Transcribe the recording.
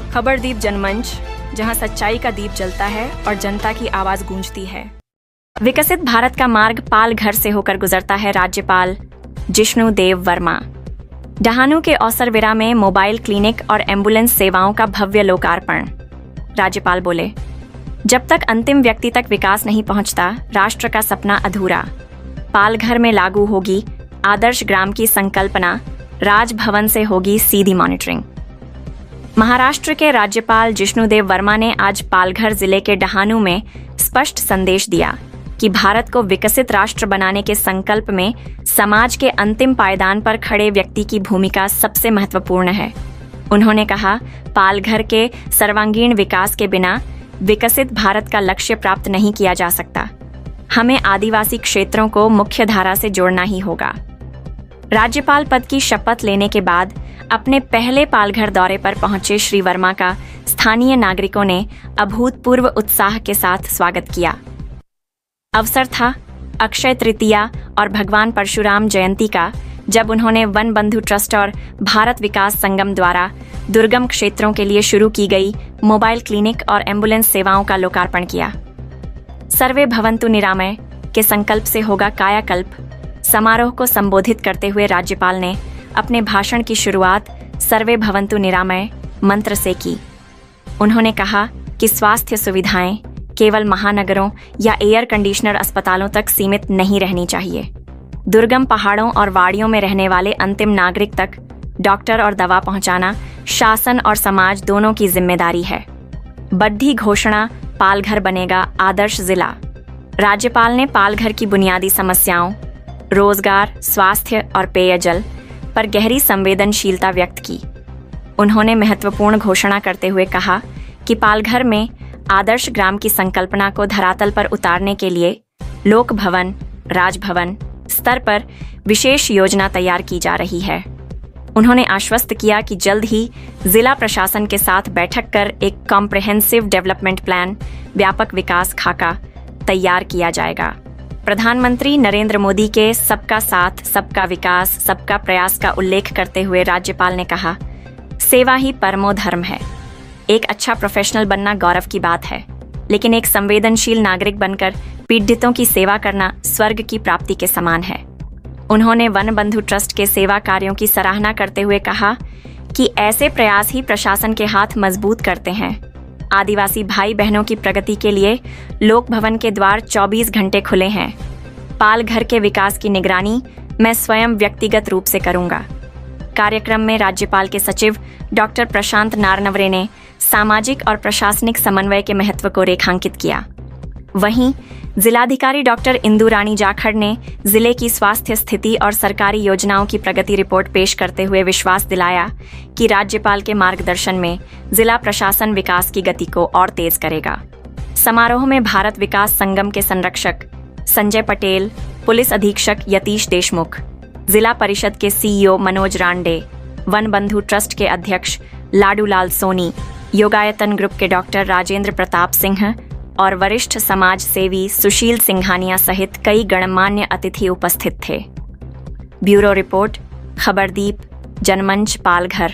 खबरदीप जनमंच, जहां सच्चाई का दीप जलता है और जनता की आवाज गूंजती है। विकसित भारत का मार्ग पालघर से होकर गुजरता है। राज्यपाल जिष्णु देव वर्मा। डहाणू के औसरविरा में मोबाइल क्लिनिक और एम्बुलेंस सेवाओं का भव्य लोकार्पण। राज्यपाल बोले, जब तक अंतिम व्यक्ति तक विकास नहीं पहुंचता, राष्ट्र का सपना अधूरा। पालघर में लागू होगी आदर्श ग्राम की संकल्पना, राजभवन से होगी सीधी मॉनिटरिंग। महाराष्ट्र के राज्यपाल जिष्णुदेव वर्मा ने आज पालघर जिले के डहाणू में स्पष्ट संदेश दिया कि भारत को विकसित राष्ट्र बनाने के संकल्प में समाज के अंतिम पायदान पर खड़े व्यक्ति की भूमिका सबसे महत्वपूर्ण है। उन्होंने कहा, पालघर के सर्वांगीण विकास के बिना विकसित भारत का लक्ष्य प्राप्त नहीं किया जा सकता। हमें आदिवासी क्षेत्रों को मुख्य धारा से जोड़ना ही होगा। राज्यपाल पद की शपथ लेने के बाद अपने पहले पालघर दौरे पर पहुंचे श्री वर्मा का स्थानीय नागरिकों ने अभूतपूर्व उत्साह के साथ स्वागत किया। अवसर था अक्षय तृतीया और भगवान परशुराम जयंती का, जब उन्होंने वन बंधु ट्रस्ट और भारत विकास संगम द्वारा दुर्गम क्षेत्रों के लिए शुरू की गई मोबाइल क्लिनिक और एम्बुलेंस सेवाओं का लोकार्पण किया। सर्वे भवन्तु निरामय के संकल्प से होगा कायाकल्प। समारोह को संबोधित करते हुए राज्यपाल ने अपने भाषण की शुरुआत सर्वे भवन्तु निरामय मंत्र से की। उन्होंने कहा कि स्वास्थ्य सुविधाएं केवल महानगरों या एयर कंडीशनर अस्पतालों तक सीमित नहीं रहनी चाहिए। दुर्गम पहाड़ों और वाड़ियों में रहने वाले अंतिम नागरिक तक डॉक्टर और दवा पहुंचाना शासन और समाज दोनों की जिम्मेदारी है। बड़ी घोषणा, पालघर बनेगा आदर्श जिला। राज्यपाल ने पालघर की बुनियादी समस्याओं, रोजगार, स्वास्थ्य और पेयजल पर गहरी संवेदनशीलता व्यक्त की। उन्होंने महत्वपूर्ण घोषणा करते हुए कहा कि पालघर में आदर्श ग्राम की संकल्पना को धरातल पर उतारने के लिए लोक भवन, राजभवन स्तर पर विशेष योजना तैयार की जा रही है। उन्होंने आश्वस्त किया कि जल्द ही जिला प्रशासन के साथ बैठक कर एक कॉम्प्रिहेंसिव डेवलपमेंट प्लान, व्यापक विकास खाका तैयार किया जाएगा। प्रधानमंत्री नरेंद्र मोदी के सबका साथ, सबका विकास, सबका प्रयास का उल्लेख करते हुए राज्यपाल ने कहा, सेवा ही परमो धर्म है। एक अच्छा प्रोफेशनल बनना गौरव की बात है, लेकिन एक संवेदनशील नागरिक बनकर पीड़ितों की सेवा करना स्वर्ग की प्राप्ति के समान है। उन्होंने वन बंधु ट्रस्ट के सेवा कार्यों की सराहना करते हुए कहा कि ऐसे प्रयास ही प्रशासन के हाथ मजबूत करते हैं। आदिवासी भाई बहनों की प्रगति के लिए लोक भवन के द्वार 24 घंटे खुले हैं। पालघर के विकास की निगरानी मैं स्वयं व्यक्तिगत रूप से करूंगा। कार्यक्रम में राज्यपाल के सचिव डॉक्टर प्रशांत नारनवरे ने सामाजिक और प्रशासनिक समन्वय के महत्व को रेखांकित किया। वहीं जिलाधिकारी डॉक्टर इंदु रानी जाखड़ ने जिले की स्वास्थ्य स्थिति और सरकारी योजनाओं की प्रगति रिपोर्ट पेश करते हुए विश्वास दिलाया कि राज्यपाल के मार्गदर्शन में जिला प्रशासन विकास की गति को और तेज करेगा। समारोह में भारत विकास संगम के संरक्षक संजय पटेल, पुलिस अधीक्षक यतीश देशमुख, जिला परिषद के सीईओ मनोज रांडे, वन बंधु ट्रस्ट के अध्यक्ष लाडूलाल सोनी, योगायतन ग्रुप के डॉक्टर राजेंद्र प्रताप सिंह और वरिष्ठ समाज सेवी सुशील सिंघानिया सहित कई गणमान्य अतिथि उपस्थित थे। Bureau report, Khabardeep Janmanch, Palghar.